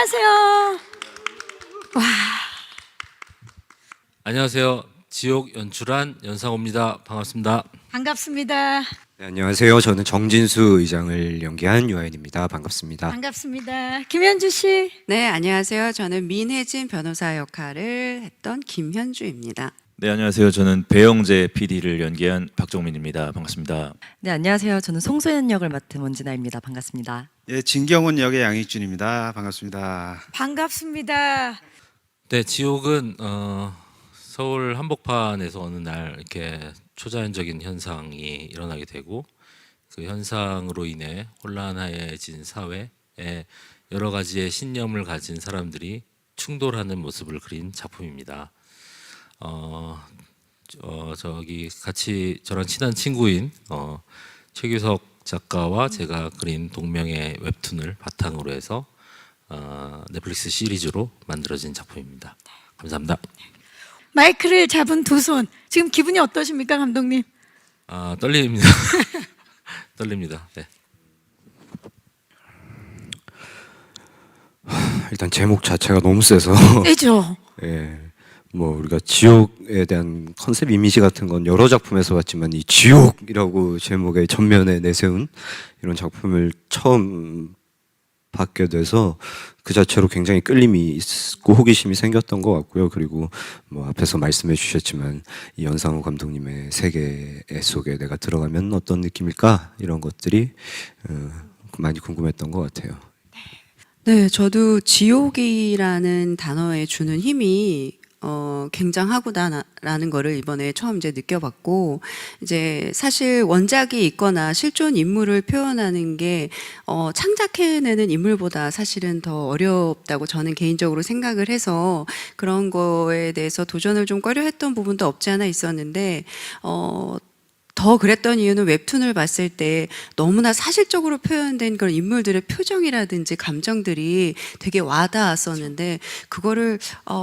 안녕하세요. 와, 안녕하세요. 지옥 연출한 연상호입니다. 반갑습니다. 반갑습니다. 네, 안녕하세요. 저는 정진수 의장을 연기한 유아인입니다. 반갑습니다. 반갑습니다. 김현주 씨. 네, 안녕하세요. 저는 민혜진 변호사 역할을 했던 김현주입니다. 네, 안녕하세요. 저는 배영재 PD를 연기한 박종민입니다. 반갑습니다. 네, 안녕하세요. 저는 송소연 역을 맡은 원진아입니다. 반갑습니다. 예, 진경훈 역의 양익준입니다. 반갑습니다. 반갑습니다. 네, 지옥은 서울 한복판에서 어느 날 이렇게 초자연적인 현상이 일어나게 되고 그 현상으로 인해 혼란해진 사회에 여러 가지의 신념을 가진 사람들이 충돌하는 모습을 그린 작품입니다. 저기 같이 저랑 친한 친구인 최규석 작가와 제가 그린 동명의 웹툰을 바탕으로 해서 넷플릭스 시리즈로 만들어진 작품입니다. 감사합니다. 마이크를 잡은 두 손. 지금 기분이 어떠십니까, 감독님? 떨립니다. 떨립니다. 네. 일단 제목 자체가 너무 세서 세죠. 예, 뭐 우리가 지옥에 대한 컨셉 이미지 같은 건 여러 작품에서 봤지만 이 지옥이라고 제목에 전면에 내세운 이런 작품을 처음 받게 돼서 그 자체로 굉장히 끌림이 있고 호기심이 생겼던 것 같고요. 그리고 뭐 앞에서 말씀해 주셨지만 이 연상호 감독님의 세계 속에 내가 들어가면 어떤 느낌일까 이런 것들이 많이 궁금했던 것 같아요. 네, 저도 지옥이라는 단어에 주는 힘이 굉장하구나라는 거를 이번에 처음 이제 느껴봤고, 이제 사실 원작이 있거나 실존 인물을 표현하는 게 창작해내는 인물보다 사실은 더 어렵다고 저는 개인적으로 생각을 해서 그런 거에 대해서 도전을 좀 꺼려했던 부분도 없지 않아 있었는데, 더 그랬던 이유는 웹툰을 봤을 때 너무나 사실적으로 표현된 그런 인물들의 표정이라든지 감정들이 되게 와닿았었는데 그거를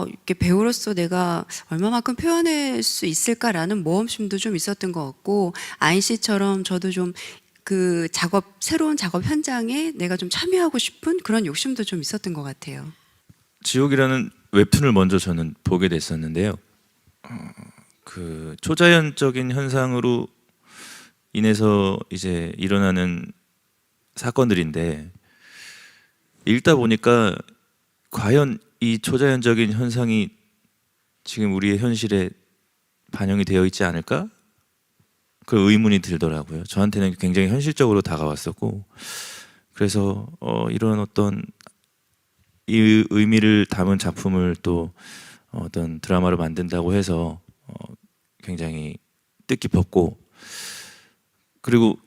이렇게 배우로서 내가 얼마만큼 표현할 수 있을까라는 모험심도 좀 있었던 것 같고, 아인 씨처럼 저도 좀 그 새로운 작업 현장에 내가 좀 참여하고 싶은 그런 욕심도 좀 있었던 것 같아요. 지옥이라는 웹툰을 먼저 저는 보게 됐었는데요. 그 초자연적인 현상으로 인해서 이제 일어나는 사건들인데 읽다 보니까 과연 이 초자연적인 현상이 지금 우리의 현실에 반영이 되어 있지 않을까? 그 의문이 들더라고요. 저한테는 굉장히 현실적으로 다가왔었고, 그래서 이런 어떤 이 의미를 담은 작품을 또 어떤 드라마로 만든다고 해서 굉장히 뜻깊었고, 그리고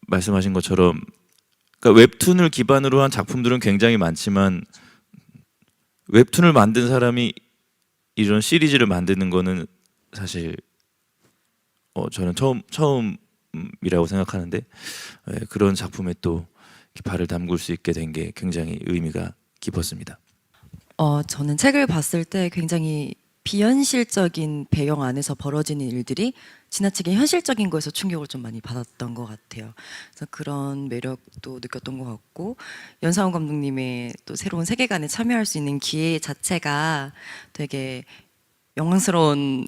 말씀하신 것처럼 그러니까 웹툰을 기반으로 한 작품들은 굉장히 많지만 웹툰을 만든 사람이 이런 시리즈를 만드는 거는 사실 저는 처음이라고 생각하는데, 그런 작품에 또 발을 담글 수 있게 된 게 굉장히 의미가 깊었습니다. 저는 책을 봤을 때 굉장히 비현실적인 배경 안에서 벌어지는 일들이 지나치게 현실적인 거에서 충격을 좀 많이 받았던 것 같아요. 그래서 그런 매력도 느꼈던 것 같고, 연상호 감독님의 또 새로운 세계관에 참여할 수 있는 기회 자체가 되게 영광스러운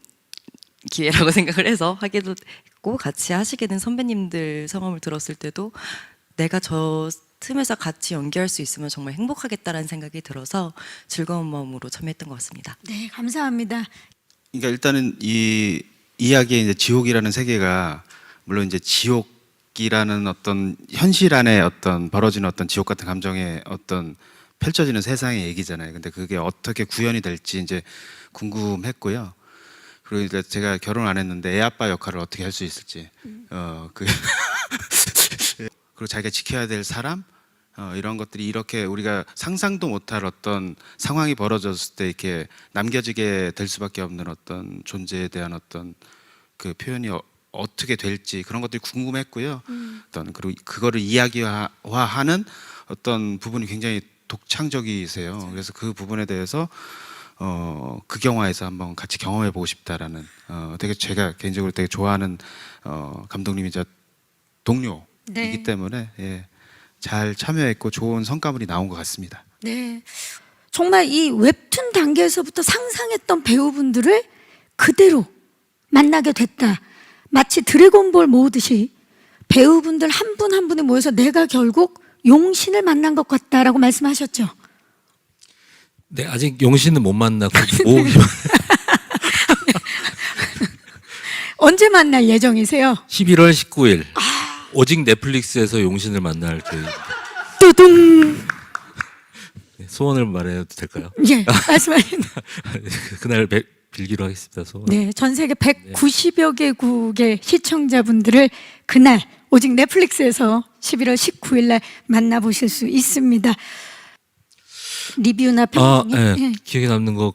기회라고 생각을 해서 하기도 했고, 같이 하시게 된 선배님들 성함을 들었을 때도 내가 저 틈에서 같이 연기할 수 있으면 정말 행복하겠다라는 생각이 들어서 즐거운 마음으로 참여했던 것 같습니다. 네, 감사합니다. 그러니까 일단은 이 이야기의 이제 지옥이라는 세계가 물론 이제 지옥이라는 어떤 현실 안에 어떤 벌어지는 어떤 지옥 같은 감정의 어떤 펼쳐지는 세상의 얘기잖아요. 근데 그게 어떻게 구현이 될지 이제 궁금했고요. 그리고 이제 제가 결혼 안 했는데 애 아빠 역할을 어떻게 할 수 있을지, 그리고 자기가 지켜야 될 사람, 이런 것들이 이렇게 우리가 상상도 못할 어떤 상황이 벌어졌을 때 이렇게 남겨지게 될 수밖에 없는 어떤 존재에 대한 어떤 그 표현이 어떻게 될지 그런 것들이 궁금했고요. 그리고 그거를 이야기화하는 어떤 부분이 굉장히 독창적이세요. 그래서 그 부분에 대해서 극영화해서 한번 같이 경험해 보고 싶다라는 되게 제가 개인적으로 되게 좋아하는 감독님이자 동료이기 때문에 잘 참여했고 좋은 성과물이 나온 것 같습니다. 네. 정말 이 웹툰 단계에서부터 상상했던 배우분들을 그대로 만나게 됐다. 마치 드래곤볼 모으듯이 배우분들 한 분 한 분이 모여서 내가 결국 용신을 만난 것 같다라고 말씀하셨죠. 네, 아직 용신은 못 만나고 모으기만. 언제 만날 예정이세요? 11월 19일 오직 넷플릭스에서 용신을 만날 계획입니다. 뚜둥. 소원을 말해도 될까요? 예, 말씀하신. 그날 빌기로 하겠습니다. 소원. 네, 전 세계 190여 개국의 시청자분들을 그날 오직 넷플릭스에서 11월 19일 날 만나보실 수 있습니다. 리뷰나 평. 네. 예. 기억에 남는 거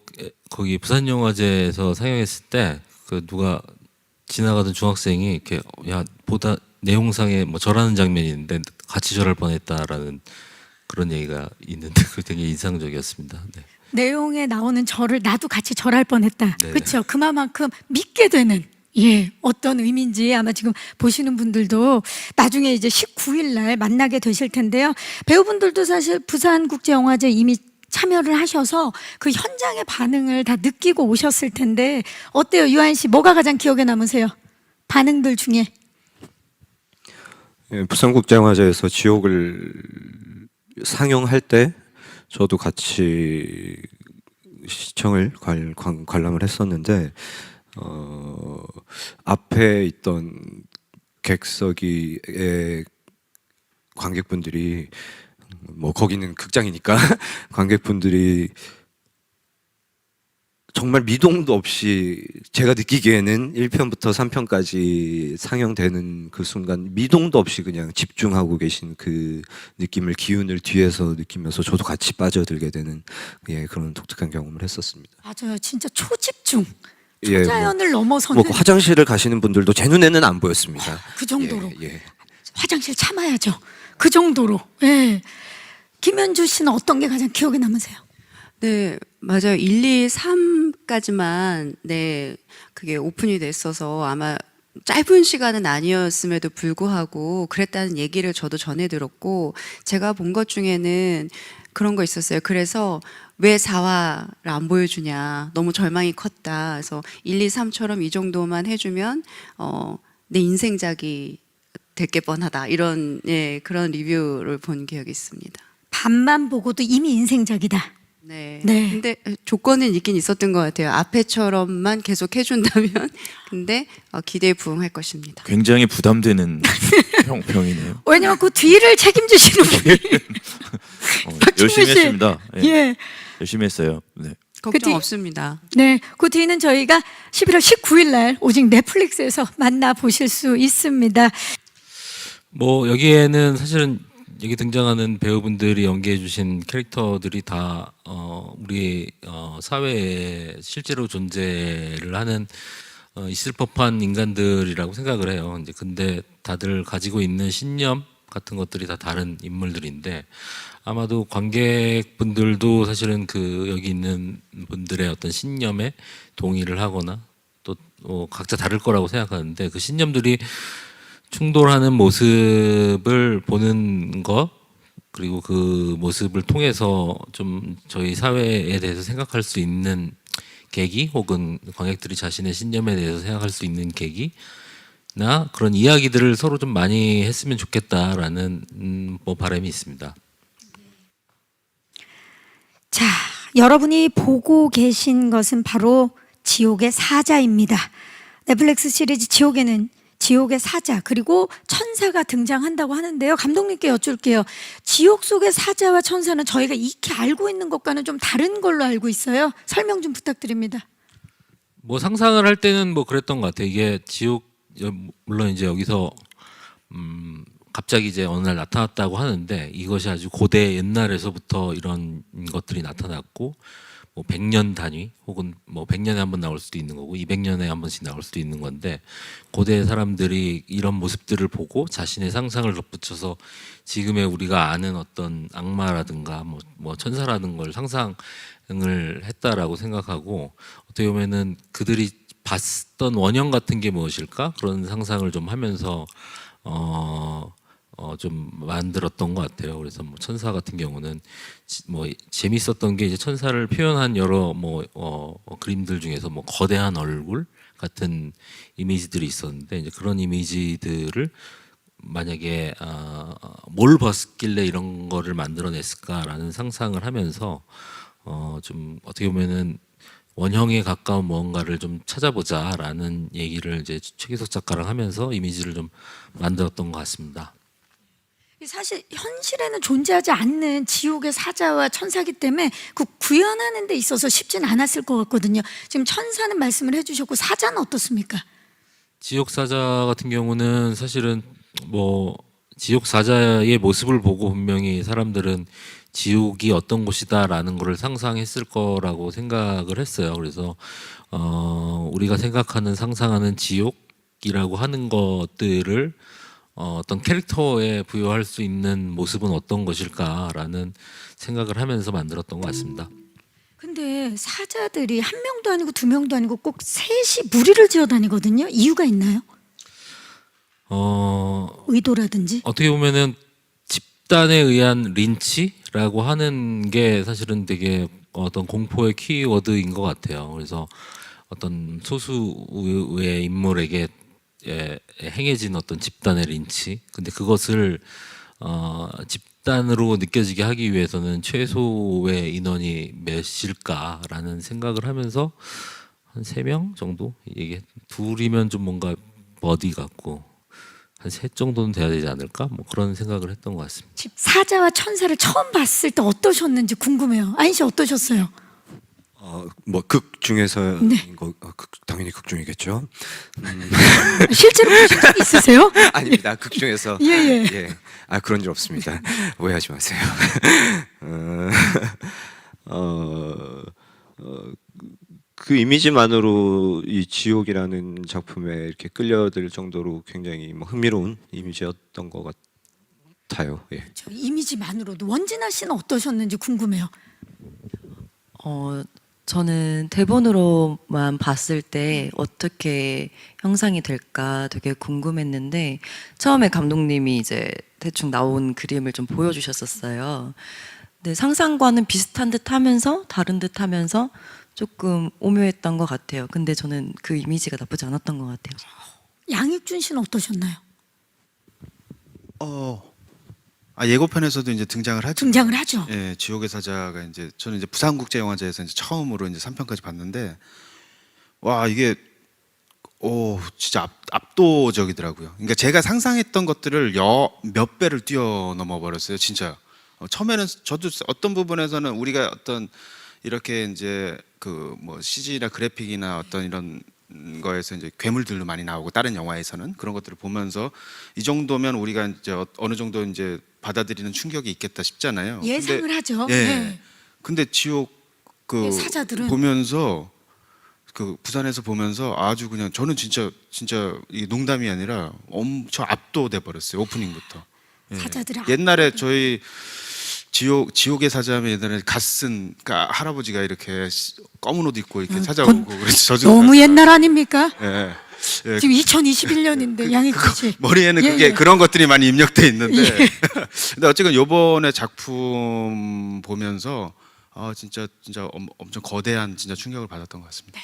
거기 부산영화제에서 상영했을 때 그 누가 지나가던 중학생이 이렇게 야 보다 내용상에 뭐 절하는 장면이 있는데 같이 절할 뻔했다라는 그런 얘기가 있는데 그 되게 인상적이었습니다. 네. 내용에 나오는 절을 나도 같이 절할 뻔했다. 네네. 그렇죠. 그만큼 믿게 되는 어떤 의미인지 아마 지금 보시는 분들도 나중에 이제 19일 날 만나게 되실 텐데요. 배우분들도 사실 부산국제영화제 이미 참여를 하셔서 그 현장의 반응을 다 느끼고 오셨을 텐데 어때요, 유한 씨? 뭐가 가장 기억에 남으세요? 반응들 중에. 예, 부산국제영화제에서 지옥을 상영할 때 저도 같이 시청을 관람을 했었는데 앞에 있던 객석의 관객분들이 뭐 거기는 극장이니까 관객분들이 정말 미동도 없이 제가 느끼기에는 1편부터 3편까지 상영되는 그 순간 미동도 없이 그냥 집중하고 계신 그 느낌을 기운을 뒤에서 느끼면서 저도 같이 빠져들게 되는 그런 독특한 경험을 했었습니다. 맞아요. 진짜 초집중. 예, 초자연을 넘어서는 뭐 화장실을 가시는 분들도 제 눈에는 안 보였습니다. 그 정도로. 예. 화장실 참아야죠. 그 정도로. 예. 김현주 씨는 어떤 게 가장 기억에 남으세요? 네, 맞아요. 1, 2, 3까지만 그게 오픈이 됐어서 아마 짧은 시간은 아니었음에도 불구하고 그랬다는 얘기를 저도 전해 들었고 제가 본 것 중에는 그런 거 있었어요. 그래서 왜 4화를 안 보여주냐. 너무 절망이 컸다. 그래서 1, 2, 3처럼 이 정도만 해주면 내 인생작이 될 게 뻔하다. 이런 그런 리뷰를 본 기억이 있습니다. 밤만 보고도 이미 인생작이다. 네. 네. 근데 조건은 있긴 있었던 것 같아요. 앞에처럼만 계속 해준다면, 근데 기대에 부응할 것입니다. 굉장히 부담되는 평이네요. 왜냐면 그 뒤를 책임지시는 분이 열심히 씨. 했습니다. 예. 예. 열심히 했어요. 네. 걱정 뒤- 없습니다. 네. 그 뒤는 저희가 11월 19일 날 오직 넷플릭스에서 만나보실 수 있습니다. 뭐 여기에는 사실은 여기 등장하는 배우분들이 연기해 주신 캐릭터들이 다 우리 사회에 실제로 존재를 하는 있을 법한 인간들이라고 생각을 해요. 이제 근데 다들 가지고 있는 신념 같은 것들이 다 다른 인물들인데 아마도 관객분들도 사실은 그 여기 있는 분들의 어떤 신념에 동의를 하거나 또 각자 다를 거라고 생각하는데 그 신념들이 충돌하는 모습을 보는 것 그리고 그 모습을 통해서 좀 저희 사회에 대해서 생각할 수 있는 계기 혹은 관객들이 자신의 신념에 대해서 생각할 수 있는 계기나 그런 이야기들을 서로 좀 많이 했으면 좋겠다라는 뭐 바람이 있습니다. 자, 여러분이 보고 계신 것은 바로 지옥의 사자입니다. 넷플릭스 시리즈 지옥에는 지옥의 사자 그리고 천사가 등장한다고 하는데요. 감독님께 여쭐게요. 지옥 속의 사자와 천사는 저희가 익히 알고 있는 것과는 좀 다른 걸로 알고 있어요. 설명 좀 부탁드립니다. 뭐 상상을 할 때는 뭐 그랬던 것 같아요. 이게 지옥 물론 이제 여기서 갑자기 이제 어느 날 나타났다고 하는데 이것이 아주 고대 옛날에서부터 이런 것들이 나타났고 뭐 100년 단위 혹은 뭐 100년에 한 번 나올 수도 있는 거고 200년에 한 번씩 나올 수도 있는 건데 고대 사람들이 이런 모습들을 보고 자신의 상상을 덧붙여서 지금의 우리가 아는 어떤 악마라든가 뭐 천사라는 걸 상상을 했다라고 생각하고 어떻게 보면은 그들이 봤던 원형 같은 게 무엇일까 그런 상상을 좀 하면서 좀 만들었던 것 같아요. 그래서 뭐 천사 같은 경우는 뭐 재밌었던 게 이제 천사를 표현한 여러 그림들 중에서 뭐 거대한 얼굴 같은 이미지들이 있었는데 이제 그런 이미지들을 만약에 뭘 봤길래 이런 거를 만들어냈을까라는 상상을 하면서 좀 어떻게 보면은 원형에 가까운 무언가를 좀 찾아보자라는 얘기를 이제 최기석 작가랑 하면서 이미지를 좀 만들었던 것 같습니다. 사실 현실에는 존재하지 않는 지옥의 사자와 천사기 때문에 그 구현하는 데 있어서 쉽진 않았을 것 같거든요. 지금 천사는 말씀을 해주셨고 사자는 어떻습니까? 지옥 사자 같은 경우는 사실은 뭐 지옥 사자의 모습을 보고 분명히 사람들은 지옥이 어떤 곳이다라는 것을 상상했을 거라고 생각을 했어요. 그래서 우리가 생각하는 상상하는 지옥이라고 하는 것들을 어떤 캐릭터에 부여할 수 있는 모습은 어떤 것일까라는 생각을 하면서 만들었던 것 같습니다. 근데 사자들이 한 명도 아니고 두 명도 아니고 꼭 셋이 무리를 지어 다니거든요. 이유가 있나요? 의도라든지? 어떻게 보면은 집단에 의한 린치라고 하는 게 사실은 되게 어떤 공포의 키워드인 것 같아요. 그래서 어떤 소수의 인물에게 행해진 어떤 집단의 린치. 근데 그것을 집단으로 느껴지게 하기 위해서는 최소의 인원이 몇일까라는 생각을 하면서 한 3명 정도? 이게 둘이면 좀 뭔가 버디 같고 한 3 정도는 돼야 되지 않을까? 뭐 그런 생각을 했던 것 같습니다. 사자와 천사를 처음 봤을 때 어떠셨는지 궁금해요. 아인 씨 어떠셨어요? 뭐 극 중에서 네. 당연히 극 중이겠죠. 실제로 보신 적 있으세요? 아닙니다. 극 중에서 예. 그런 일 없습니다. 오해하지 마세요. 그 이미지만으로 이 지옥이라는 작품에 이렇게 끌려들 정도로 굉장히 뭐 흥미로운 이미지였던 것 같아요. 예. 저 이미지만으로도 원진아 씨는 어떠셨는지 궁금해요. 저는 대본으로만 봤을 때 어떻게 형상이 될까 되게 궁금했는데 처음에 감독님이 이제 대충 나온 그림을 좀 보여주셨었어요. 근데 상상과는 비슷한 듯 하면서 다른 듯 하면서 조금 오묘했던 것 같아요. 근데 저는 그 이미지가 나쁘지 않았던 것 같아요. 양익준 씨는 어떠셨나요? 예고편에서도 이제 등장을 하죠. 등장을 하죠. 예, 지옥의 사자가 이제 저는 이제 부산국제영화제에서 이제 처음으로 이제 3편까지 봤는데 와 이게 진짜 압도적이더라고요. 그러니까 제가 상상했던 것들을 몇 배를 뛰어넘어 버렸어요. 진짜 처음에는 저도 어떤 부분에서는 우리가 어떤 이렇게 이제 그 뭐 CG나 그래픽이나 어떤 이런 거에서 이제 괴물들도 많이 나오고 다른 영화에서는 그런 것들을 보면서 이 정도면 우리가 이제 어느 정도 이제 받아들이는 충격이 있겠다 싶잖아요. 예상을 하죠. 예. 네. 근데 지옥 그 사자들은 보면서 그 부산에서 보면서 아주 그냥 저는 진짜 이게 농담이 아니라 엄청 압도돼 버렸어요. 오프닝부터. 예. 사자들이 옛날에 저희 지옥의 사자하면 옛날에 갓쓴 그러니까 할아버지가 이렇게 검은 옷 입고 이렇게 찾아오고 그래서 저도 너무 옛날 아닙니까? 예. 예. 지금 2021년인데 양익준 씨. 머리에는 예, 그게 예. 그런 것들이 많이 입력돼 있는데 예. 근데 어쨌든 요번에 작품 보면서 진짜 엄청 거대한 진짜 충격을 받았던 것 같습니다.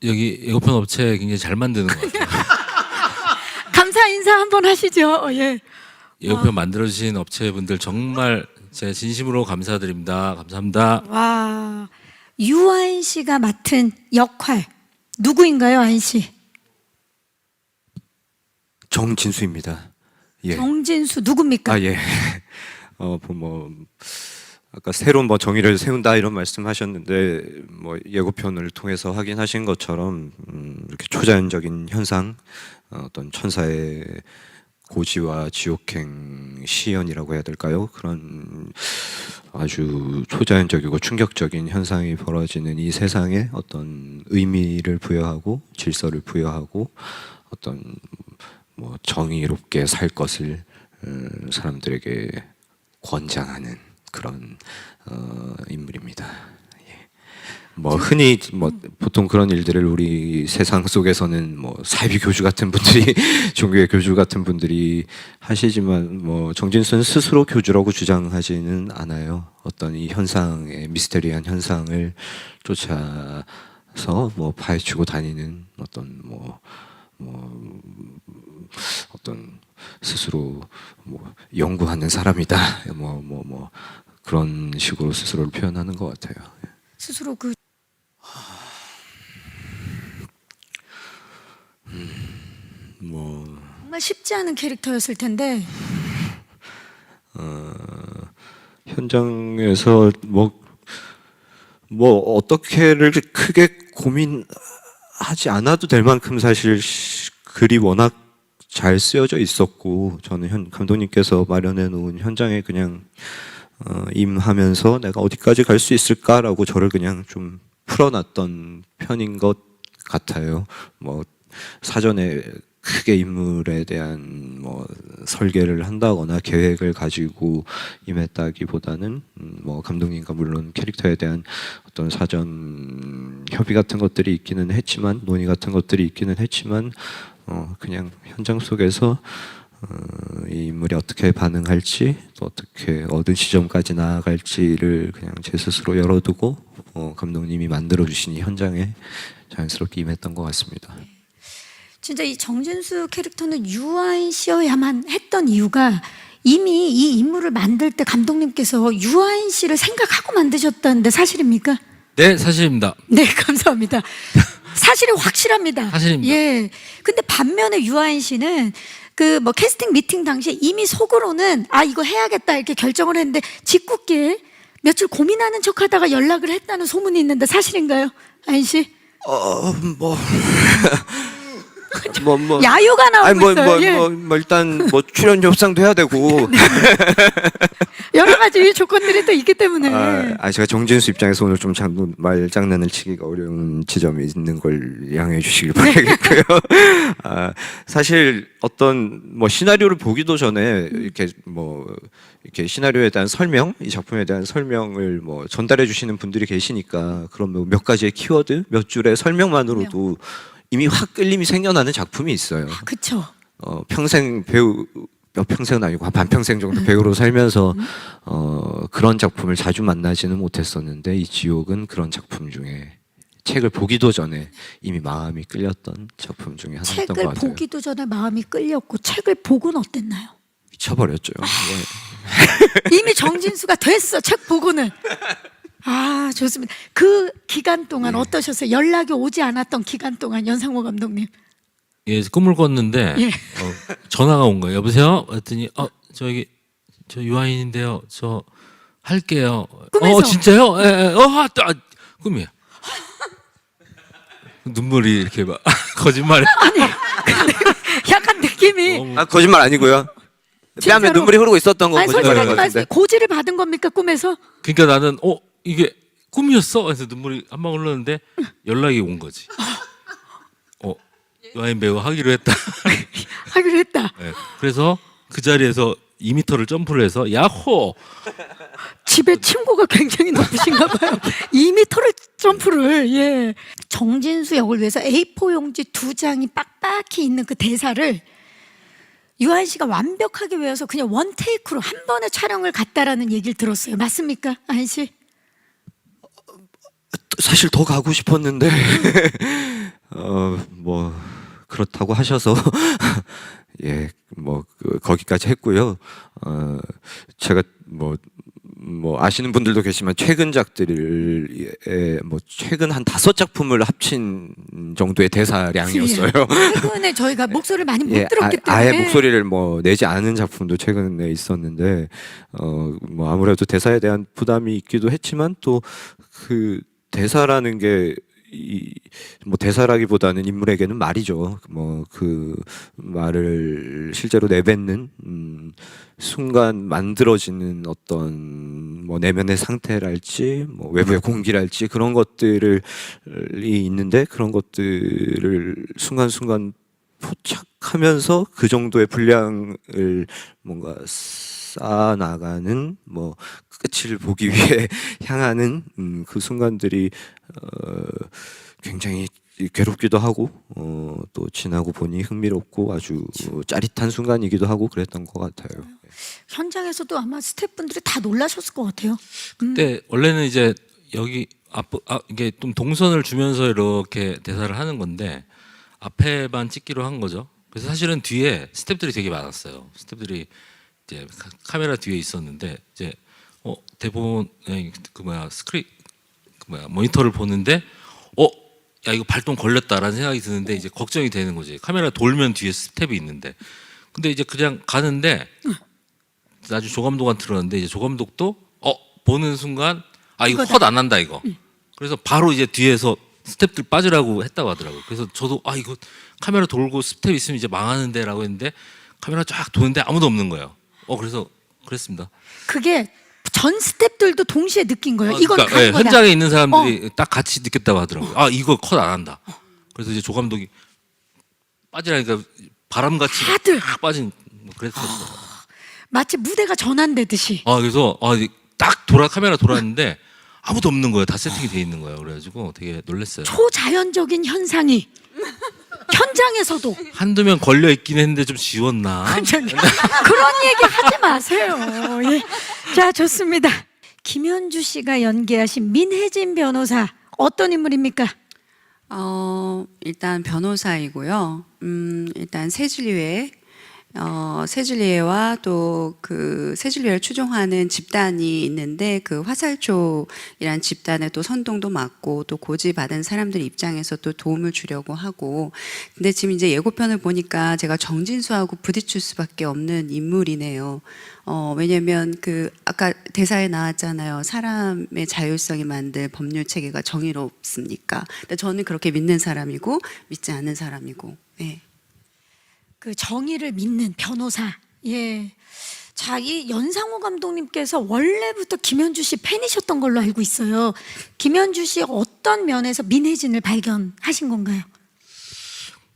여기 예고편 업체 굉장히 잘 만드는 것 같아요. 감사 인사 한번 하시죠. 예. 예고편 만들어주신 업체분들 정말 제 진심으로 감사드립니다. 감사합니다. 와, 유아인 씨가 맡은 역할 누구인가요, 아인 씨? 정진수입니다. 예. 정진수 누굽니까? 예. 뭐 아까 새로운 뭐 정의를 세운다 이런 말씀하셨는데 뭐 예고편을 통해서 확인하신 것처럼 이렇게 초자연적인 현상, 어떤 천사의 고지와 지옥행 시연이라고 해야 될까요? 그런 아주 초자연적이고 충격적인 현상이 벌어지는 이 세상에 어떤 의미를 부여하고 질서를 부여하고 어떤 뭐 정의롭게 살 것을 사람들에게 권장하는 그런 인물입니다. 예. 뭐 흔히 뭐 보통 그런 일들을 우리 세상 속에서는 뭐 사이비 교주 같은 분들이 종교의 교주 같은 분들이 하시지만 뭐 정진수는 스스로 교주라고 주장하지는 않아요. 어떤 이 현상의 미스테리한 현상을 쫓아서 뭐 파헤치고 다니는 어떤 어떤 스스로 뭐 연구하는 사람이다. 뭐 그런 식으로 스스로를 표현하는 것 같아요. 스스로 그 뭐 정말 쉽지 않은 캐릭터였을 텐데 현장에서 뭐 어떻게를 크게 고민하지 않아도 될 만큼 사실 글이 워낙 잘 쓰여져 있었고 저는 감독님께서 마련해 놓은 현장에 그냥 임하면서 내가 어디까지 갈 수 있을까라고 저를 그냥 좀 풀어놨던 편인 것 같아요. 뭐 사전에 크게 인물에 대한 뭐 설계를 한다거나 계획을 가지고 임했다기보다는 뭐 감독님과 물론 캐릭터에 대한 어떤 사전 협의 같은 것들이 있기는 했지만 논의 같은 것들이 있기는 했지만 그냥 현장 속에서 이 인물이 어떻게 반응할지 또 어떻게 어느 지점까지 나아갈지를 그냥 제 스스로 열어두고 감독님이 만들어주신 이 현장에 자연스럽게 임했던 것 같습니다. 진짜 이 정진수 캐릭터는 유아인 씨여야만 했던 이유가 이미 이 인물을 만들 때 감독님께서 유아인 씨를 생각하고 만드셨다는데 사실입니까? 네, 사실입니다. 네, 감사합니다. 사실이 확실합니다. 사실입니다. 예. 근데 반면에 유아인 씨는 그 뭐 캐스팅 미팅 당시에 이미 속으로는 아 이거 해야겠다 이렇게 결정을 했는데 짓궂게 며칠 고민하는 척하다가 연락을 했다는 소문이 있는데 사실인가요, 아인 씨? 야유가 나오고 있어요. 예. 일단 뭐 출연 협상도 해야 되고 여러 가지 조건들이 또 있기 때문에 제가 정진수 입장에서 오늘 좀 말장난을 치기가 어려운 지점이 있는 걸 양해해 주시길 바라겠고요. 사실 어떤 뭐 시나리오를 보기도 전에 이렇게 시나리오에 대한 설명, 이 작품에 대한 설명을 뭐 전달해 주시는 분들이 계시니까 그런 몇 가지의 키워드, 몇 줄의 설명만으로도 이미 확 끌림이 생겨나는 작품이 있어요. 그렇죠. 평생 배우 평생은 아니고 한 반평생 정도 배우로 살면서 그런 작품을 자주 만나지는 못했었는데 이 지옥은 그런 작품 중에 책을 보기도 전에 이미 마음이 끌렸던 작품 중에 하나였던 것 책을 같아요. 보기도 전에 마음이 끌렸고 책을 보고는 어땠나요? 미쳐버렸죠. 이미 정진수가 됐어. 책 보고는. 아, 좋습니다. 그 기간 동안 어떠셨어요? 연락이 오지 않았던 기간 동안 연상호 감독님. 예, 꿈을 꿨는데 예. 전화가 온 거예요. 여보세요? 했더니 저 유아인인데요. 저 할게요. 꿈에서? 진짜요? 예. 꿈이에요. 눈물이 이렇게 막 거짓말해. 아니, 근데 약간 느낌이 너무 거짓말 아니고요. 뺨에 진짜로? 눈물이 흐르고 있었던 건 아니 거짓말인 솔직하게 것 말씀 같은데. 고지를 받은 겁니까 꿈에서? 그러니까 나는 이게 꿈이었어. 그래서 눈물이 한 방 흘렀는데 연락이 온 거지. 유아인 배우 하기로 했다. 하기로 했다. 네, 그래서 그 자리에서 2m를 점프를 해서 야호. 집에 친구가 굉장히 높으신가 봐요. 2m를 점프를. 예. 정진수 역을 위해서 A4 용지 2장이 빡빡히 있는 그 대사를 유한 씨가 완벽하게 외워서 그냥 원 테이크로 한 번에 촬영을 갔다라는 얘기를 들었어요. 맞습니까, 아인 씨? 사실 더 가고 싶었는데 뭐 그렇다고 하셔서 거기까지 했고요. 제가 뭐 아시는 분들도 계시지만 최근작들에 최근 한 5작품을 합친 정도의 대사량이었어요. 최근에 저희가 목소리를 많이 못 예, 들었기 때문에 아예 목소리를 내지 않은 작품도 최근에 있었는데 아무래도 대사에 대한 부담이 있기도 했지만 또 그 대사라는 게 대사라기보다는 인물에게는 말이죠. 그 말을 실제로 내뱉는 순간 만들어지는 어떤 내면의 상태랄지 외부의 공기랄지 그런 것들이 있는데 그런 것들을 순간순간 포착하면서 그 정도의 분량을 뭔가 쌓아나가는 뭐 끝을 보기 위해 향하는 그 순간들이 굉장히 괴롭기도 하고 또 지나고 보니 흥미롭고 아주 짜릿한 순간이기도 하고 그랬던 것 같아요. 현장에서도 아마 스태프분들이 다 놀라셨을 것 같아요. 근데 원래는 이제 여기 이게 좀 동선을 주면서 이렇게 대사를 하는 건데 앞에만 찍기로 한 거죠. 그래서 사실은 뒤에 스태프들이 되게 많았어요. 스태프들이 이제 카메라 뒤에 있었는데 이제 대본 그 뭐야 스크린 그 뭐야 모니터를 보는데 야 이거 발동 걸렸다라는 생각이 드는데 이제 걱정이 되는 거지. 카메라 돌면 뒤에 스텝이 있는데 근데 이제 그냥 가는데 나중에 조감독한테 들었는데 이제 조감독도 보는 순간 이거 컷 안 한다 이거. 그래서 바로 이제 뒤에서 스텝들 빠지라고 했다고 하더라고요. 그래서 저도 이거 카메라 돌고 스텝 있으면 이제 망하는데라고 했는데 카메라 쫙 도는데 아무도 없는 거예요. 그래서 그랬습니다. 그게 전 스태프들도 동시에 느낀 거예요. 이건 그러니까, 가는 거다. 현장에 있는 사람들이 딱 같이 느꼈다고 하더라고요. 이거 컷 안 한다. 그래서 이제 조감독이 빠지라니까 바람같이 다들. 딱 빠진 뭐 그랬었어요. 마치 무대가 전환되듯이. 그래서 딱 카메라 돌았는데 아무도 없는 거예요. 다 세팅이 돼 있는 거예요. 그래가지고 되게 놀랐어요. 초자연적인 현상이 현장에서도 한두 명 걸려 있긴 했는데 좀 지웠나? 그런 얘기 하지 마세요. 예. 자, 좋습니다. 김현주 씨가 연기하신 민혜진 변호사 어떤 인물입니까? 일단 변호사이고요. 일단 세질리회와 또 그 세질리회를 추종하는 집단이 있는데 그 화살초이란 집단에 또 선동도 맡고 또 고지받은 사람들 입장에서 또 도움을 주려고 하고 근데 지금 이제 예고편을 보니까 제가 정진수하고 부딪힐 수밖에 없는 인물이네요. 왜냐면 그 아까 대사에 나왔잖아요. 사람의 자율성이 만들 법률 체계가 정의롭습니까? 근데 저는 그렇게 믿는 사람이고 믿지 않는 사람이고. 네. 그 정의를 믿는 변호사. 예. 자, 이 연상호 감독님께서 원래부터 김현주 씨 팬이셨던 걸로 알고 있어요. 김현주 씨 어떤 면에서 민혜진을 발견하신 건가요?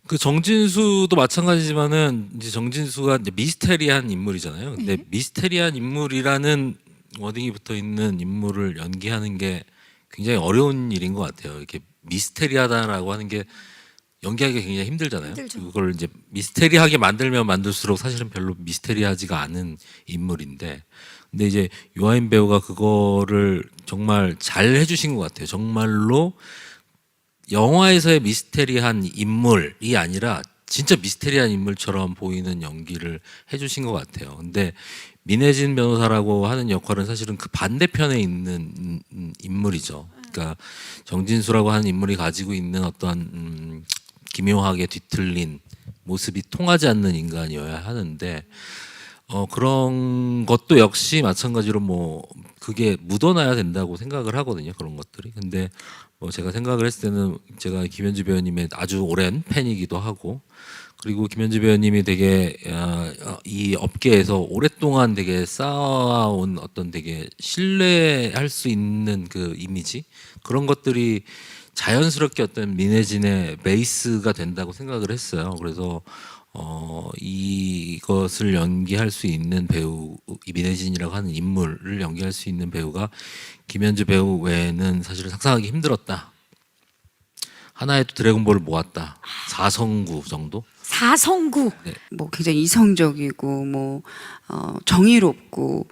그 정진수도 마찬가지지만은 이제 정진수가 이제 미스테리한 인물이잖아요. 근데 미스테리한 인물이라는 워딩이 붙어 있는 인물을 연기하는 게 굉장히 어려운 일인 것 같아요. 이렇게 미스테리하다라고 하는 게 연기하기가 굉장히 힘들잖아요. 힘들죠. 그걸 이제 미스테리하게 만들면 만들수록 사실은 별로 미스테리하지가 않은 인물인데, 근데 이제 유아인 배우가 그거를 정말 잘 해주신 것 같아요. 정말로 영화에서의 미스테리한 인물이 아니라 진짜 미스테리한 인물처럼 보이는 연기를 해주신 것 같아요. 근데 민혜진 변호사라고 하는 역할은 사실은 그 반대편에 있는 인물이죠. 그러니까 정진수라고 하는 인물이 가지고 있는 어떤 기묘하게 뒤틀린 모습이 통하지 않는 인간이어야 하는데 그런 것도 역시 마찬가지로 뭐 그게 묻어나야 된다고 생각을 하거든요. 그런 것들이. 근데 뭐 제가 생각을 했을 때는 제가 김현주 배우님의 아주 오랜 팬이기도 하고, 그리고 김현주 배우님이 되게 이 업계에서 오랫동안 되게 쌓아온 어떤 되게 신뢰할 수 있는 그 이미지, 그런 것들이 자연스럽게 어떤 민혜진의 베이스가 된다고 생각을 했어요. 그래서 이것을 연기할 수 있는 배우, 이 민혜진이라고 하는 인물을 연기할 수 있는 배우가 김현주 배우 외에는 사실은 상상하기 힘들었다. 하나의 또 드래곤볼을 모았다. 4성구 정도? 4성구. 뭐 굉장히 이성적이고 뭐 정의롭고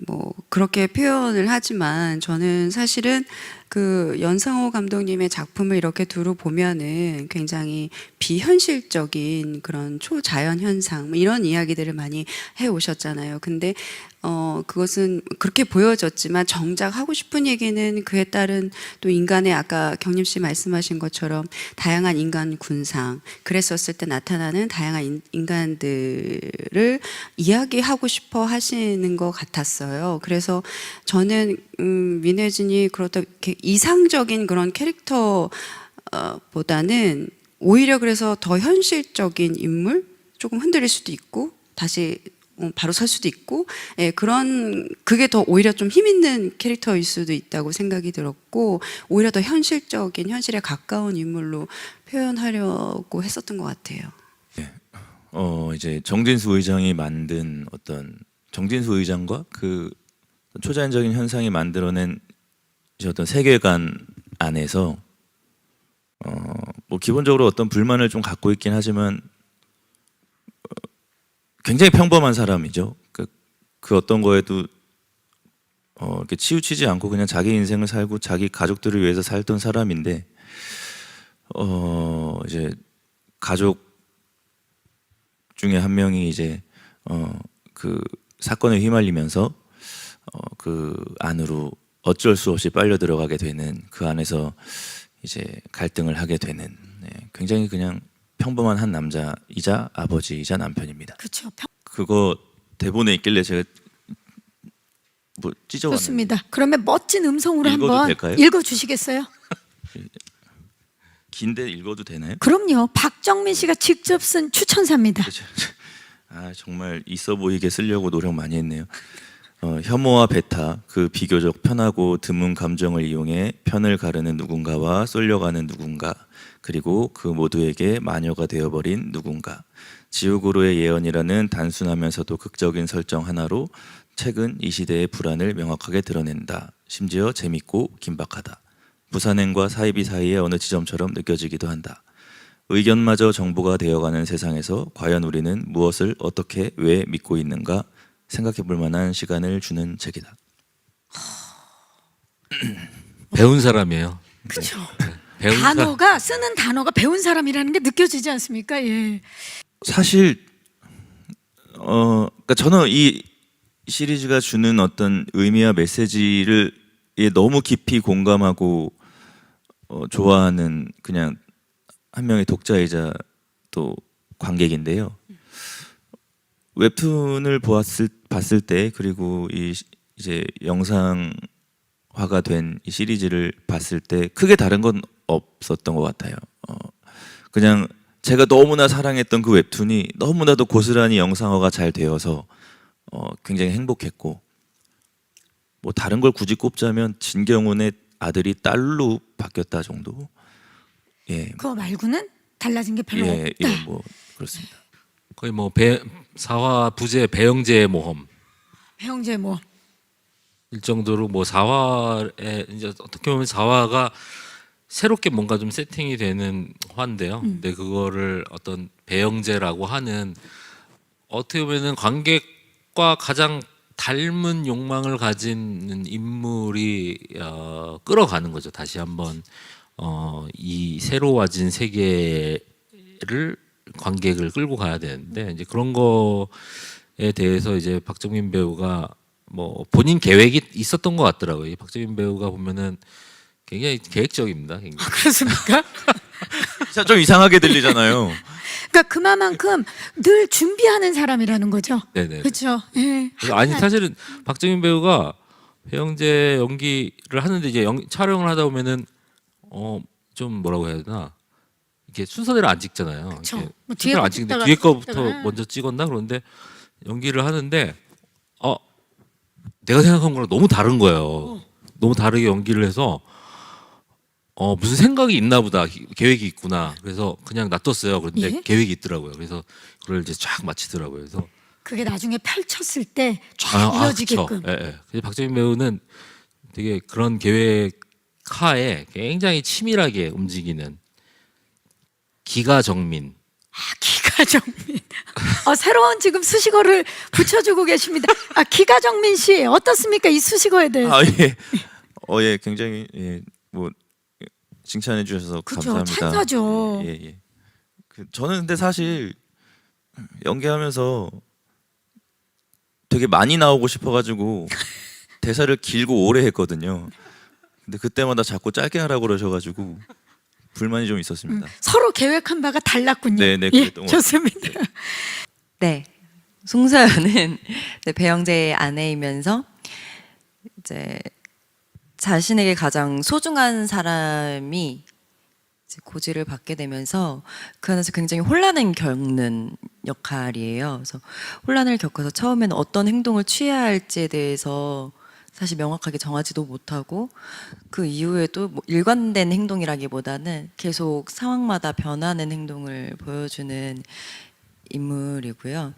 뭐 그렇게 표현을 하지만 저는 사실은 그 연상호 감독님의 작품을 이렇게 두루 보면은 굉장히 비현실적인 그런 초자연 현상 뭐 이런 이야기들을 많이 해 오셨잖아요. 근데 그것은 그렇게 보여졌지만 정작 하고 싶은 얘기는 그에 따른 또 인간의 아까 경림 씨 말씀하신 것처럼 다양한 인간 군상, 그랬었을 때 나타나는 다양한 인간들을 이야기하고 싶어 하시는 것 같았어요. 그래서 저는 민혜진이 그렇다 이렇게 이상적인 그런 캐릭터 보다는 오히려 그래서 더 현실적인 인물, 조금 흔들릴 수도 있고 다시 바로 설 수도 있고, 예, 그런 그게 더 오히려 좀 힘 있는 캐릭터일 수도 있다고 생각이 들었고, 오히려 더 현실적인 현실에 가까운 인물로 표현하려고 했었던 것 같아요. 이제 정진수 의장이 만든 어떤 정진수 의장과 그 초자연적인 현상이 만들어낸 이제 어떤 세계관 안에서 뭐 기본적으로 어떤 불만을 좀 갖고 있긴 하지만 굉장히 평범한 사람이죠. 그 어떤 거에도 이렇게 치우치지 않고 그냥 자기 인생을 살고 자기 가족들을 위해서 살던 사람인데 이제 가족 중에 한 명이 이제 그 사건에 휘말리면서 그 안으로 어쩔 수 없이 빨려 들어가게 되는, 그 안에서 이제 갈등을 하게 되는, 네, 굉장히 그냥 평범한 한 남자이자 아버지이자 남편입니다. 그렇죠. 그거 대본에 있길래 제가 뭐 찢어왔는데. 좋습니다. 그러면 멋진 음성으로 읽어도 한번 될까요? 읽어주시겠어요? 긴데 읽어도 되나요? 그럼요. 박정민 씨가 직접 쓴 추천사입니다. 그렇죠. 아 정말 있어 보이게 쓰려고 노력 많이 했네요. 혐오와 배타, 그 비교적 편하고 드문 감정을 이용해 편을 가르는 누군가와 쏠려가는 누군가, 그리고 그 모두에게 마녀가 되어버린 누군가. 지옥으로의 예언이라는 단순하면서도 극적인 설정 하나로 책은 이 시대의 불안을 명확하게 드러낸다. 심지어 재밌고 긴박하다. 부산행과 사이비 사이의 어느 지점처럼 느껴지기도 한다. 의견마저 정보가 되어가는 세상에서 과연 우리는 무엇을 어떻게 왜 믿고 있는가 생각해 볼 만한 시간을 주는 책이다. 배운 사람이에요. 그렇죠. 배운 사람. 단어가 쓰는 단어가 배운 사람이라는 게 느껴지지 않습니까? 예. 사실 그러니까 저는 이 시리즈가 주는 어떤 의미와 메시지를 너무 깊이 공감하고 좋아하는 그냥 한 명의 독자이자 또 관객인데요. 웹툰을 봤을 때, 그리고 이제 영상화가 된 이 시리즈를 봤을 때 크게 다른 건 없었던 것 같아요. 그냥 제가 너무나 사랑했던 그 웹툰이 너무나도 고스란히 영상화가 잘 되어서 굉장히 행복했고, 뭐 다른 걸 굳이 꼽자면 진경훈의 아들이 딸로 바뀌었다 정도. 예, 그거 말고는 달라진 게 별로 예, 없다. 이건 뭐 그렇습니다. 거의 뭐 사화 부제 배영제의 모험 배영재 뭐 일 정도로 뭐 사화에 이제 어떻게 보면 사화가 새롭게 뭔가 좀 세팅이 되는 화인데요. 근데 그거를 어떤 배영제라고 하는 어떻게 보면은 관객과 가장 닮은 욕망을 가진 인물이 끌어가는 거죠. 다시 한번 이 새로워진 세계를 관객을 끌고 가야 되는데, 이제 그런 거에 대해서 이제 박정민 배우가 뭐 본인 계획이 있었던 것 같더라고요. 이 박정민 배우가 보면은 굉장히 계획적입니다. 굉장히. 그렇습니까? 좀 이상하게 들리잖아요. 그러니까 그만큼 늘 준비하는 사람이라는 거죠. 네네. 그렇죠. 예. 그래서 아니 사실은 박정민 배우가 배영재 연기를 하는데 이제 촬영을 하다 보면은 좀 뭐라고 해야 되나, 이렇게 순서대로 안 찍잖아요. 그쵸. 이렇게 뭐 뒤에 순서대로 거 안 찍는데 찍다가 뒤에 뒤에 거부터 찍다가. 먼저 찍었나 그런데 연기를 하는데 내가 생각한 거랑 너무 다른 거예요. 너무 다르게 연기를 해서 무슨 생각이 있나 보다, 계획이 있구나. 그래서 그냥 놔뒀어요. 그런데 예? 계획이 있더라고요. 그래서 그걸 이제 쫙 마치더라고요. 그래서 그게 나중에 펼쳤을 때 쫙 이어지게끔. 그쵸. 예, 예. 그래서 박정민 배우는 되게 그런 계획 하에 굉장히 치밀하게 움직이는 기가정민. 기가정민. 새로운 지금 수식어를 붙여주고 계십니다. 기가정민 씨 어떻습니까? 이 수식어에 대해서. 아 예, 예, 굉장히 뭐 칭찬해 주셔서 그죠, 감사합니다. 찬사죠. 예, 예. 저는 근데 사실 연기하면서 되게 많이 나오고 싶어가지고 대사를 길고 오래 했거든요. 근데 그때마다 자꾸 짧게 하라고 그러셔가지고 불만이 좀 있었습니다. 서로 계획한 바가 달랐군요. 네, 네, 예, 그랬던 것 좋습니다. 네, 송서연은 이제 배영재의 아내이면서 이제 자신에게 가장 소중한 사람이 이제 고지를 받게 되면서 그 안에서 굉장히 혼란을 겪는 역할이에요. 그래서 혼란을 겪어서 처음에는 어떤 행동을 취해야 할지에 대해서 사실 명확하게 정하지도 못하고, 그 이후에 또 뭐 일관된 행동이라기보다는 계속 상황마다 변하는 행동을 보여주는 인물이고요.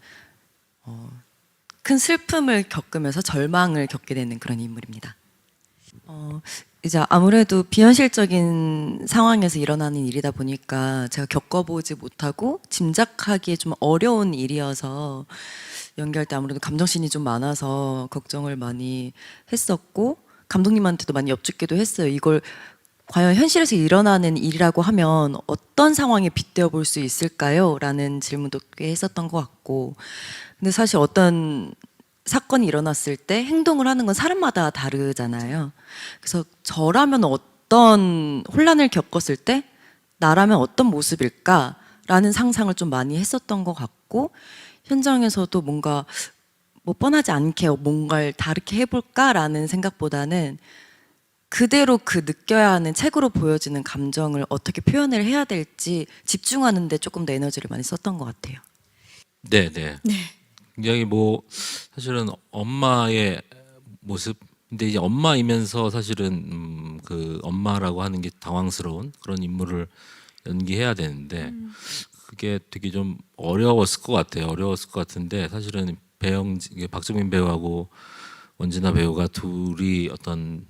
큰 슬픔을 겪으면서 절망을 겪게 되는 그런 인물입니다. 이제 아무래도 비현실적인 상황에서 일어나는 일이다 보니까 제가 겪어보지 못하고 짐작하기에 좀 어려운 일이어서 연기할 때 아무래도 감정씬이 좀 많아서 걱정을 많이 했었고 감독님한테도 많이 여쭙기도 했어요. 이걸 과연 현실에서 일어나는 일이라고 하면 어떤 상황에 빗대어 볼 수 있을까요? 라는 질문도 꽤 했었던 것 같고 근데 사실 어떤 사건이 일어났을 때 행동을 하는 건 사람마다 다르잖아요. 그래서 저라면 어떤 혼란을 겪었을 때 나라면 어떤 모습일까라는 상상을 좀 많이 했었던 것 같고 현장에서도 뭔가 뭐 뻔하지 않게 뭔가를 다르게 해볼까라는 생각보다는 그대로 그 느껴야 하는 책으로 보여지는 감정을 어떻게 표현을 해야 될지 집중하는 데 조금 더 에너지를 많이 썼던 것 같아요. 네, 네. 네. 굉장히 뭐 사실은 엄마의 모습, 근데 이제 엄마이면서 사실은 그 엄마라고 하는 게 당황스러운 그런 인물을 연기해야 되는데 그게 되게 좀 어려웠을 것 같아요. 어려웠을 것 같은데 사실은 박정민 배우하고 원진아 배우가 둘이 어떤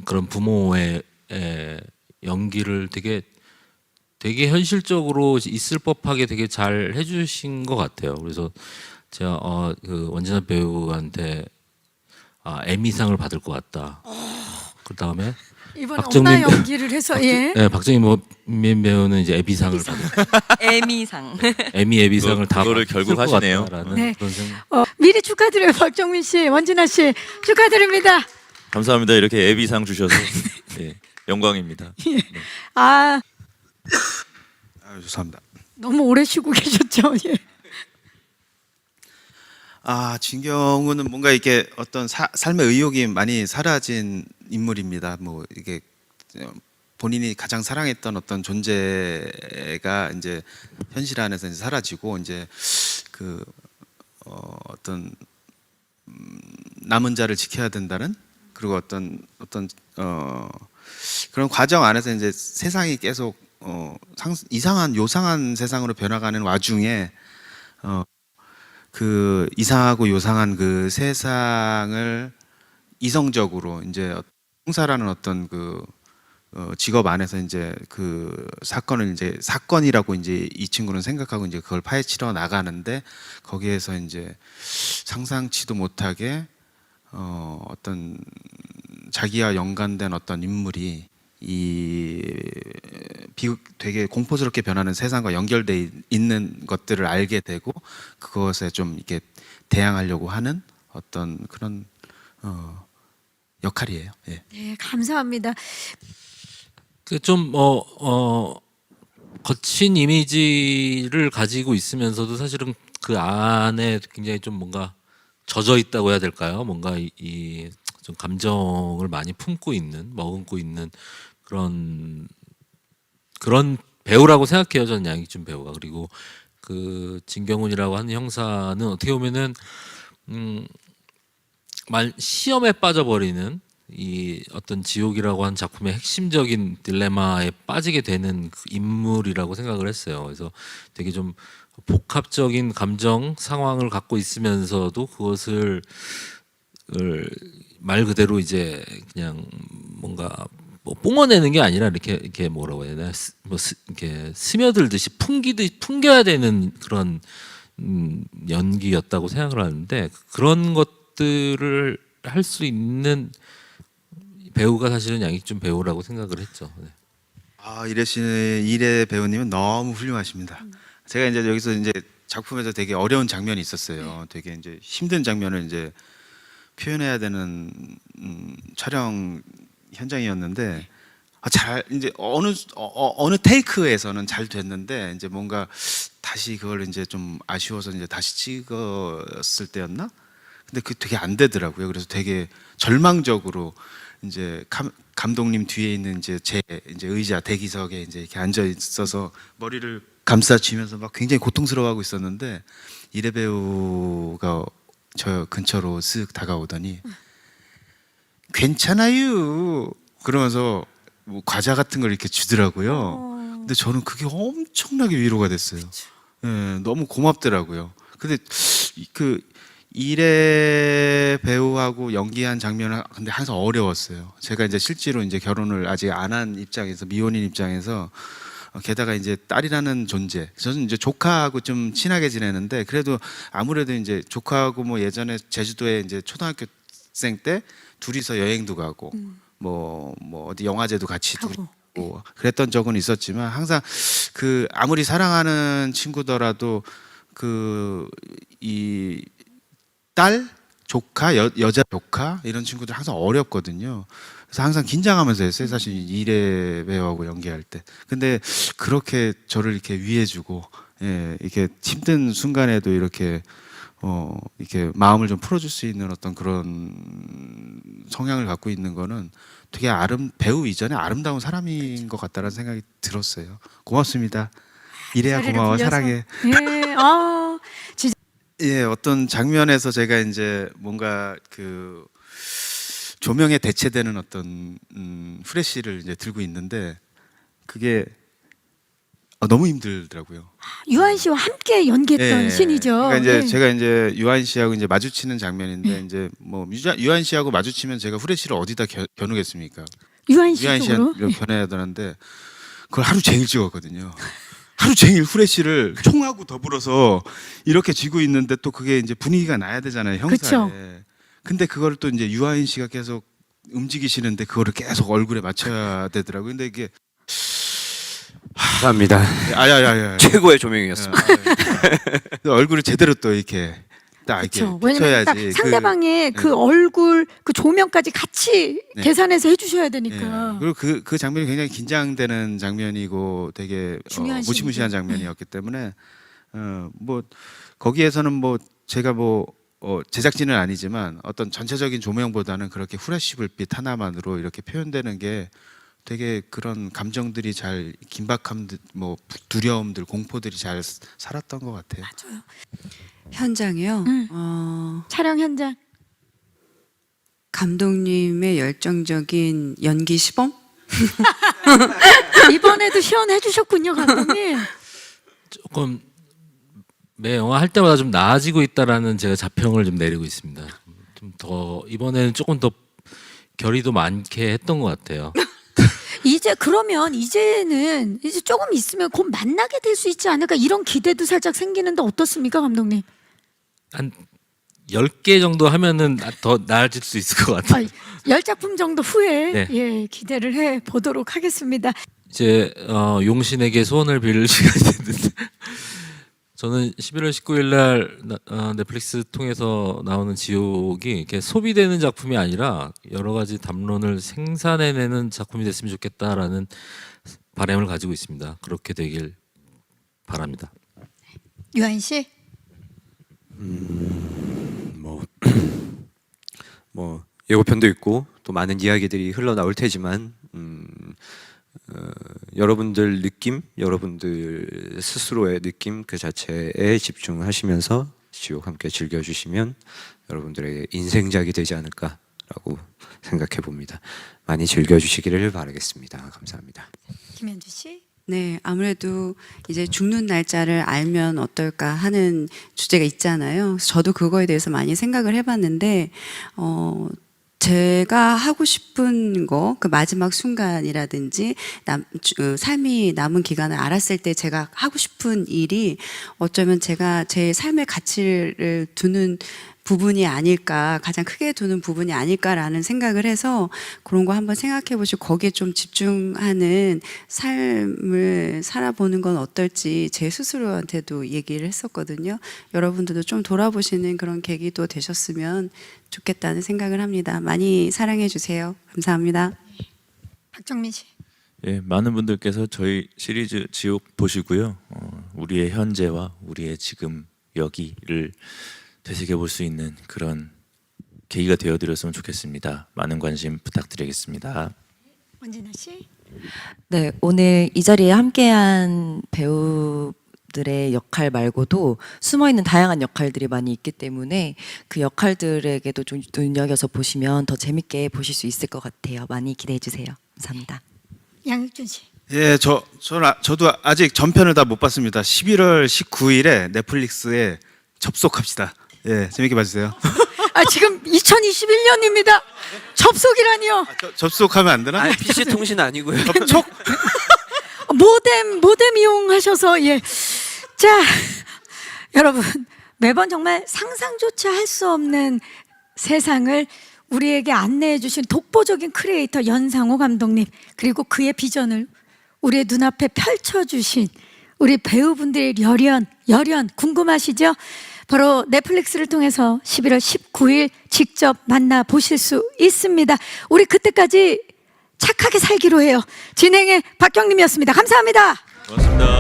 그런 부모의 연기를 되게 현실적으로 있을 법하게 되게 잘 해주신 것 같아요. 그래서 제가 그 원진아 배우한테 에미상을 받을 것 같다. 그 다음에 이번 엄마 연기를 해서 예. 네, 박정민 배우는 이제 에비상을 받을 에미상. 에비상을 다 그거를 받을 결국 것 하시네요. 같다라는 네. 그런 생각. 미리 축하드려요. 박정민 씨, 원진아 씨 축하드립니다. 감사합니다. 이렇게 애비상 주셔서 예, 영광입니다. 아, 아유, 죄송합니다. 너무 오래 쉬고 계셨죠. 예. 진경우는 뭔가 이게 어떤 삶의 의욕이 많이 사라진 인물입니다. 뭐 이게 본인이 가장 사랑했던 어떤 존재가 이제 현실 안에서 이제 사라지고 이제 그 어떤 남은 자를 지켜야 된다는 그리고 어떤 그런 과정 안에서 이제 세상이 계속 이상한 요상한 세상으로 변화가는 와중에 그 이상하고 요상한 그 세상을 이성적으로 이제 형사라는 어떤 그 직업 안에서 이제 그 사건을 이제 사건이라고 이제 이 친구는 생각하고 이제 그걸 파헤치러 나가는데 거기에서 이제 상상치도 못하게 어떤 자기와 연관된 어떤 인물이 되게 공포스럽게 변하는 세상과 연결돼 있는 것들을 알게 되고 그것에 좀 이렇게 대항하려고 하는 어떤 그런 역할이에요. 예. 네, 감사합니다. 그 좀 거친 이미지를 가지고 있으면서도 사실은 그 안에 굉장히 좀 뭔가 젖어 있다고 해야 될까요? 뭔가 이 좀 감정을 많이 품고 있는, 머금고 있는 그런 배우라고 생각해요. 저는 양익준 배우가. 그리고 그 진경훈이라고 하는 형사는 어떻게 보면은 시험에 빠져버리는 이 어떤 지옥이라고 하는 작품의 핵심적인 딜레마에 빠지게 되는 그 인물이라고 생각을 했어요. 그래서 되게 좀 복합적인 감정 상황을 갖고 있으면서도 그것을 말 그대로 이제 그냥 뭔가 뭐 뿜어내는 게 아니라 이렇게 뭐라고 해야 되나 이렇게 스며들듯이 풍겨야 되는 그런 연기였다고 생각을 하는데 그런 것들을 할 수 있는 배우가 사실은 양익준 배우라고 생각을 했죠. 네. 이래 배우님은 너무 훌륭하십니다. 제가 이제 여기서 이제 작품에서 되게 어려운 장면이 있었어요. 되게 이제 힘든 장면을 이제 표현해야 되는 촬영 현장이었는데 잘 이제 어느 테이크에서는 잘 됐는데 이제 뭔가 다시 그걸 이제 좀 아쉬워서 이제 다시 찍었을 때였나? 근데 그 되게 안 되더라고요. 그래서 되게 절망적으로 이제 감독님 뒤에 있는 이제 제 이제 의자 대기석에 이제 이렇게 앉아 있어서 머리를 감싸쥐면서 막 굉장히 고통스러워하고 있었는데 이래 배우가 저 근처로 쓱 다가오더니 괜찮아요 그러면서 뭐 과자 같은 걸 이렇게 주더라고요. 근데 저는 그게 엄청나게 위로가 됐어요. 예, 너무 고맙더라고요. 근데 그 이래 배우하고 연기한 장면은 근데 항상 어려웠어요. 제가 이제 실제로 이제 결혼을 아직 안 한 입장에서 미혼인 입장에서 게다가 이제 딸이라는 존재. 저는 이제 조카하고 좀 친하게 지내는데 그래도 아무래도 이제 조카하고 뭐 예전에 제주도에 이제 초등학교생 때 둘이서 여행도 가고 뭐 어디 영화제도 같이 둘이 하고. 고 그랬던 적은 있었지만 항상 그 아무리 사랑하는 친구더라도 그 이 딸 조카 여자 조카 이런 친구들 항상 어렵거든요. 그래서 항상 긴장하면서 했어요. 사실 이래 배우하고 연기할 때. 근데 그렇게 저를 이렇게 위해주고 예, 이렇게 힘든 순간에도 이렇게 이렇게 마음을 좀 풀어줄 수 있는 어떤 그런 성향을 갖고 있는 거는 되게 배우 이전에 아름다운 사람인 것 같다는 생각이 들었어요. 고맙습니다. 이래야 자리를 고마워 빌려서. 사랑해. 예, 진짜 예, 어떤 장면에서 제가 이제 뭔가 그 조명에 대체되는 어떤 후레쉬를 이제 들고 있는데 그게 너무 힘들더라고요. 유한 씨와 함께 연기했던 예, 신이죠. 그러니까 이제 예. 제가 이제 유한 씨하고 이제 마주치는 장면인데 이제 뭐 유한 씨하고 마주치면 제가 후레쉬를 어디다 겨누겠습니까? 유한 씨 유한 쪽으로. 씨한테 겨눠야 되는데 그걸 하루 종일 찍었거든요. 하루 종일 후레쉬를 총하고 더불어서 이렇게 쥐고 있는데 또 그게 이제 분위기가 나야 되잖아요, 형사에. 그쵸. 근데 그걸 또 이제 유아인 씨가 계속 움직이시는데 그거를 계속 얼굴에 맞춰야 되더라고요. 근데 이게 감사합니다. 아야야야 최고의 조명이었습니다. 얼굴을 제대로 또 이렇게 딱 이렇게 그렇죠. 왜냐면 딱 비춰야지. 상대방의 그 얼굴 그 조명까지 같이 네. 계산해서 해주셔야 되니까. 그리고 그 장면이 굉장히 긴장되는 장면이고 되게 중요한 무시무시한 신이죠. 장면이었기 때문에 뭐 거기에서는 뭐 제가 뭐 제작진은 아니지만 어떤 전체적인 조명보다는 그렇게 후레쉬 불빛 하나만으로 이렇게 표현되는 게 되게 그런 감정들이 잘 긴박함들 뭐 두려움들 공포들이 잘 살았던 것 같아요. 맞아요. 현장이요. 촬영 현장. 감독님의 열정적인 연기 시범? 이번에도 시연해 주셨군요, 감독님. 조금 매 영화 할 때마다 좀 나아지고 있다라는 제가 자평을 좀 내리고 있습니다. 좀 더 이번에는 조금 더 결의도 많게 했던 것 같아요. 이제는 이제 조금 있으면 곧 만나게 될 수 있지 않을까 이런 기대도 살짝 생기는데 어떻습니까, 감독님? 한 10개 정도 하면은 더 나아질 수 있을 것 같아요. 10작품 정도 후에 네. 예, 기대를 해 보도록 하겠습니다. 이제 용신에게 소원을 빌 시간이 됐는데 저는 11월 19일 날 넷플릭스 통해서 나오는 지옥이 이렇게 소비되는 작품이 아니라 여러 가지 담론을 생산해내는 작품이 됐으면 좋겠다라는 바람을 가지고 있습니다. 그렇게 되길 바랍니다. 유한 씨. 뭐 예고편도 있고 또 많은 이야기들이 흘러나올 테지만 여러분들 느낌, 여러분들 스스로의 느낌 그 자체에 집중하시면서 지옥 함께 즐겨주시면 여러분들에게 인생작이 되지 않을까라고 생각해 봅니다. 많이 즐겨주시기를 바라겠습니다. 감사합니다. 김현주 씨. 네, 아무래도 이제 죽는 날짜를 알면 어떨까 하는 주제가 있잖아요. 저도 그거에 대해서 많이 생각을 해봤는데, 제가 하고 싶은 거, 그 마지막 순간이라든지, 삶이 남은 기간을 알았을 때 제가 하고 싶은 일이 어쩌면 제가 제 삶의 가치를 두는 부분이 아닐까, 가장 크게 두는 부분이 아닐까라는 생각을 해서 그런 거 한번 생각해 보시고 거기에 좀 집중하는 삶을 살아보는 건 어떨지 제 스스로한테도 얘기를 했었거든요. 여러분들도 좀 돌아보시는 그런 계기도 되셨으면 좋겠다는 생각을 합니다. 많이 사랑해 주세요. 감사합니다. 박정민 씨. 예, 많은 분들께서 저희 시리즈 지옥 보시고요. 우리의 현재와 우리의 지금 여기를 되새겨볼 수 있는 그런 계기가 되어드렸으면 좋겠습니다. 많은 관심 부탁드리겠습니다. 원진아 씨. 네, 오늘 이 자리에 함께한 배우들의 역할 말고도 숨어있는 다양한 역할들이 많이 있기 때문에 그 역할들에게도 좀 눈여겨서 보시면 더 재밌게 보실 수 있을 것 같아요. 많이 기대해 주세요. 감사합니다. 양익준 씨. 예, 저도 아직 전편을 다 못 봤습니다. 11월 19일에 넷플릭스에 접속합시다. 예, 재밌게 봐주세요. 아, 지금 2021년입니다. 접속이라니요. 접속하면 안 되나? 아니, PC 통신 아니고요. 접촉? 모뎀 이용하셔서 예. 자, 여러분 매번 정말 상상조차 할 수 없는 세상을 우리에게 안내해 주신 독보적인 크리에이터 연상호 감독님, 그리고 그의 비전을 우리의 눈앞에 펼쳐주신 우리 배우분들의 열연 궁금하시죠? 바로 넷플릭스를 통해서 11월 19일 직접 만나보실 수 있습니다. 우리 그때까지 착하게 살기로 해요. 진행의 박경림이었습니다. 감사합니다. 고맙습니다.